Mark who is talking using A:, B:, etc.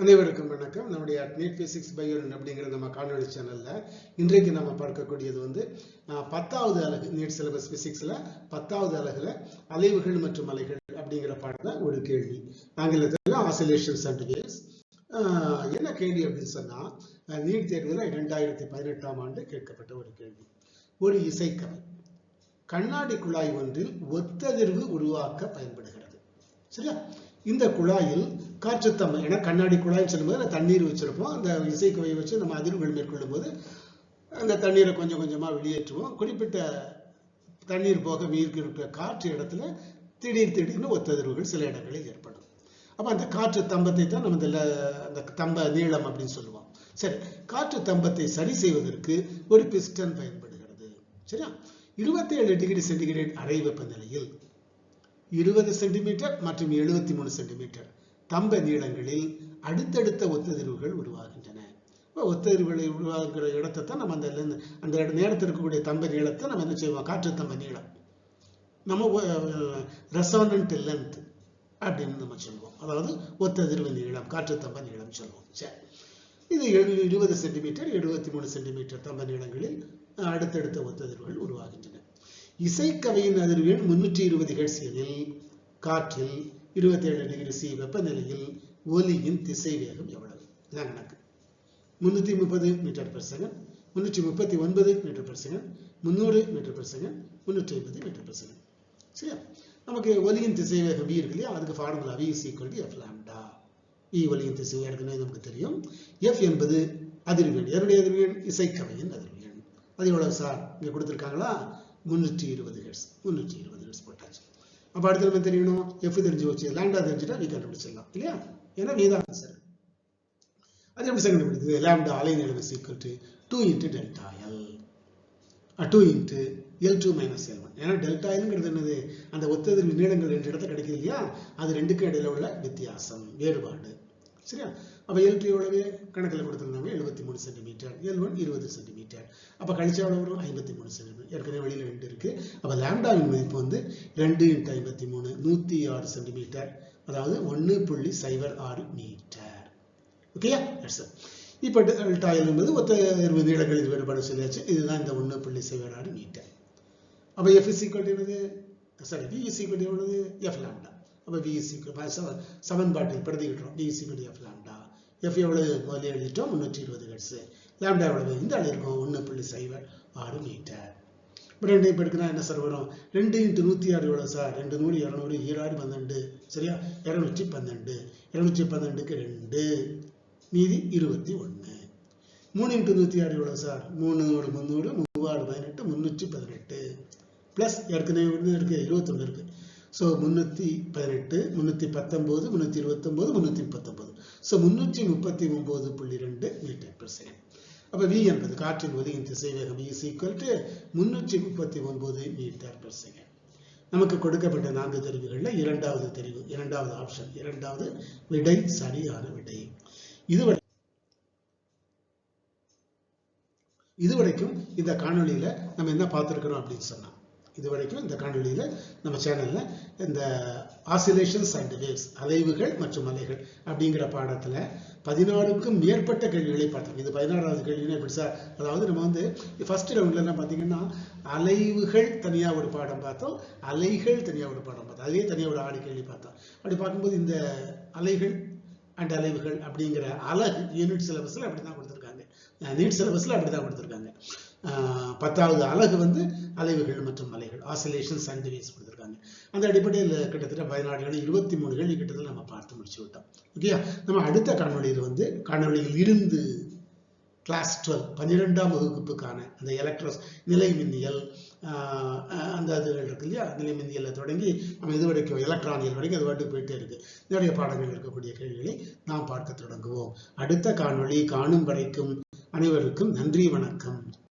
A: அனைவருக்கும் வணக்கம். நம்முடைய நீட் பிசிக்ஸ் பயோன் அப்படிங்கிற நம்ம காணொலி சேனல்ல இன்றைக்கு நம்ம பார்க்கக்கூடியது வந்து 10வது அலகு நீட் சிலபஸ் பிசிக்ஸ்ல 10வது அலகுல அலைவுகள் மற்றும் அலைகள் அப்படிங்கிற பாடத்துல ஒரு கேள்வி. ஆங்கிலத்தில் ஆசிலேஷன்ஸ் அண்ட் வேவ்ஸ். என்ன கேள்வி அப்படின்னு சொன்னா, நீட் தேர்வுல 2018ஆம் ஆண்டு கேட்கப்பட்ட ஒரு கேள்வி. ஒரு இசைக்கவை கண்ணாடி குழாய் ஒன்றில் ஒத்ததிர்வு உருவாக்க பயன்படுகிறது. சரியா? இந்த குழாயில் காற்றுத்தம்பை, ஏன்னா கண்ணாடி குழாய்னு சொல்லும்போது தண்ணீர் வச்சிருப்போம். அந்த இசைக்கவையை வச்சு நம்ம அதிர்வுகள் மேற்கொள்ளும் போது அந்த தண்ணீரை கொஞ்சம் கொஞ்சமா வெளியேற்றுவோம். குறிப்பிட்ட தண்ணீர் போக இருக்கிற காற்று இடத்துல திடீர்னு ஒத்ததிர்வுகள் சில இடங்களில் ஏற்படும். அப்ப அந்த காற்று தம்பத்தை தான் நம்ம அந்த தம்ப நீளம் அப்படின்னு சொல்லுவோம். சரி, காற்று தம்பத்தை சரி செய்வதற்கு ஒரு பிஸ்டன் பயன்படுகிறது. சரியா? 27 டிகிரி சென்டிகிரேட் அறை வெப்பநிலையில் 20 சென்டிமீட்டர் மற்றும் 73 சென்டிமீட்டர் தம்ப நீளங்களில் அடுத்தடுத்த ஒத்ததிர்வுகள் உருவாகின்றன. ஒத்ததிர்வுகளை உருவாகிற இடத்தை தான் நம்ம அந்த நேரத்தில் இருக்கக்கூடிய தம்ப நீளத்தை நம்ம என்ன செய்வோம்? காற்று தம்ப நீளம் நம்ம ரெசோனன்ட் லென்த் அப்படின்னு நம்ம சொல்லுவோம். அதாவது ஒத்ததிர்வு நீளம், காற்று தம்ப நீளம் சொல்லுவோம். சரி, இது 20 சென்டிமீட்டர் 73 சென்டிமீட்டர் தம்ப நீளங்களில் அடுத்தடுத்த ஒத்ததிர்வுகள் உருவாகின்றன. இசைக்கவையின் அதிர்வெண் 320 ஹெர்ட்ஸ் எனில் காற்றில் 27 டிகிரி சி வெப்பநிலையில் ஒலியின் திசை வேகம் எவ்வளவு? இதான் கணக்கு. 330 metre per second, 339 metre per second, 300 metre per second, 350 metre per second. சரியா? நமக்கு ஒலியின் திசை வேகம் v இருக்கு இல்லையா, அதுக்கு formula v is equal to f lambda. E ஒலியின் திசை ஏற்கனவே நமக்கு தெரியும். f என்பது அதிர்வெண். என்னுடைய அதிர்வெண் இசைக்கவையின் அதிர்வெண். அது எவ்வளவு சார்? இங்க கொடுத்திருக்காங்களா? 320 ஹெர்ட்ஸ். 320 ஹெர்ட்ஸ் போட்டாச்சு. அப்ப அடுத்து நம்ம தெரியணும், f தெரிஞ்சு வச்சு லாம்டா தெரிஞ்சுட்டா நீ கண்டுபிடிச்சிடலாம் இல்லையா? ஏன்னா v தான் ஆன்சர். அது எப்படி சார் கண்டுபிடிக்குது? லாம்டா அலைநீளம் is equal to 2 into delta L. 2 into L2 minus L1. ஏன்னா டெல்டா எல்ங்கிறது என்னது? அந்த ஒத்ததிர்வு நீளங்கள் 2 இடத்துல கிடைக்குது இல்லையா, அது ரெண்டுக்கும் இடையில உள்ள வித்தியாசம், வேறுபாடு. சரியா? அப்ப L2 எவ்வளவு கணக்கில் கொடுத்திருந்தாங்க? 73 சென்டிமீட்டர். L1 20 centimetre. அப்ப கழிச்சா எவ்வளவு வரும்? 53 சென்டிமீட்டர். ஏற்கனவே வெளியில 2 இருக்கு. அப்ப லாம்டாவின் மதிப்பு வந்து 2 into 53 106 சென்டிமீட்டர். அதாவது 1.06 மீட்டர். ஓகேயா? இப்ப டெல்டா எல் என்பது ஒத்ததிர்வு நீளங்களில் வேறுபாடு சொல்லியாச்சு. இதுதான் இந்த 1.06 மீட்டர். அப்ப f is equal to என்னது? Sorry, v is equal to எவ்வளவு? f lambda. அப்ப v is equal to சமன்பாட்டில் பிரதியிடுறோம். v is equal to f lambda. f எவ்வளவு முதல்ல எழுதிட்டோம்? 320 ஹெர்ட்ஸ். லாம்டா எவ்வளவு? இந்த அளவு இருக்கும், 1.06 மீட்டர். இப்ப 2 பெருக்கினா என்ன சார் வரும்? 2 into 106 எவ்வளவு சார்? 2 100 200 26 12. சரியா? 212. 212க்கு 2 மீதி 21. 3 into 106 எவ்வளவு சார்? 3 300 318 318 பிளஸ் ஏற்கனவே இருக்கு 21 இருக்கு. So 318 319 329 339. So 339.2 metre per second. அப்ப v என்பது காற்றின் ஒலியின் திசை வேகம் v is equal to 339 metre per second. நமக்கு கொடுக்கப்பட்ட 4 தெரிவுகள்ல இரண்டாவது ஆப்ஷன், இரண்டாவது விடை சரியான விடை. இதுவரைக்கும் இந்த காணொலியில நம்ம என்ன பார்த்திருக்கிறோம் அப்படின்னு சொன்னா, இதுவரைக்கும் இந்த காணொலியில நம்ம சேனல்ல இந்த ஆசிலேஷன்ஸ் அண்ட் வேவ்ஸ், அலைவுகள் மற்றும் அலைகள் அப்படிங்கிற பாடத்துல 16க்கும் மேற்பட்ட கேள்விகளை பார்த்தோம். இது 16வது கேள்வினா எப்படி சார்? அதாவது நம்ம வந்து ஃபர்ஸ்ட் ரவுண்ட்ல என்ன பாத்தீங்கன்னா, அலைவுகள் தனியா ஒரு பாடம் பார்த்தோம், அலைகள் தனியா ஒரு பாடம் பார்த்தோம், அதே தனியா ஒரு 6 கேள்வி பார்த்தோம். அப்படி பார்க்கும்போது இந்த அலைகள் அண்ட் அலைவுகள் அப்படிங்கிற அலகு யூனிட் சிலபஸ்ல அப்படிதான் கொடுத்திருக்காங்க. நீட் சிலபஸ்ல அப்படிதான் கொடுத்திருக்காங்க. 10வது அலகு வந்து அலைவுகள் மற்றும் அலைகள், ஆசிலேஷன்ஸ் அண்ட் வேவ்ஸ் கொடுத்திருக்காங்க. அந்த அடிப்படையில் கிட்டத்தட்ட 14 23 கேள்வி கிட்டத்தட்ட நம்ம பார்த்து முடிச்சு விட்டோம். ஓகே, நம்ம அடுத்த காணொளியில் இருந்து கிளாஸ் 12ஆம் வகுப்புக்கான அந்த எலக்ட்ரோஸ் நிலை மின்னியல் அந்த இதுகள் இருக்கு இல்லையா, நிலை மின்னியலை தொடங்கி நம்ம இது வரைக்கும் எலக்ட்ரானியல் வரைக்கும் அது வாட்டுக்கு போயிட்டே இருக்கு. நிறைய பாடங்கள் இருக்கக்கூடிய கேள்விகளை நாம் பார்க்க தொடங்குவோம். அடுத்த காணொளி காணும் வரைக்கும் அனைவருக்கும் நன்றி, வணக்கம்.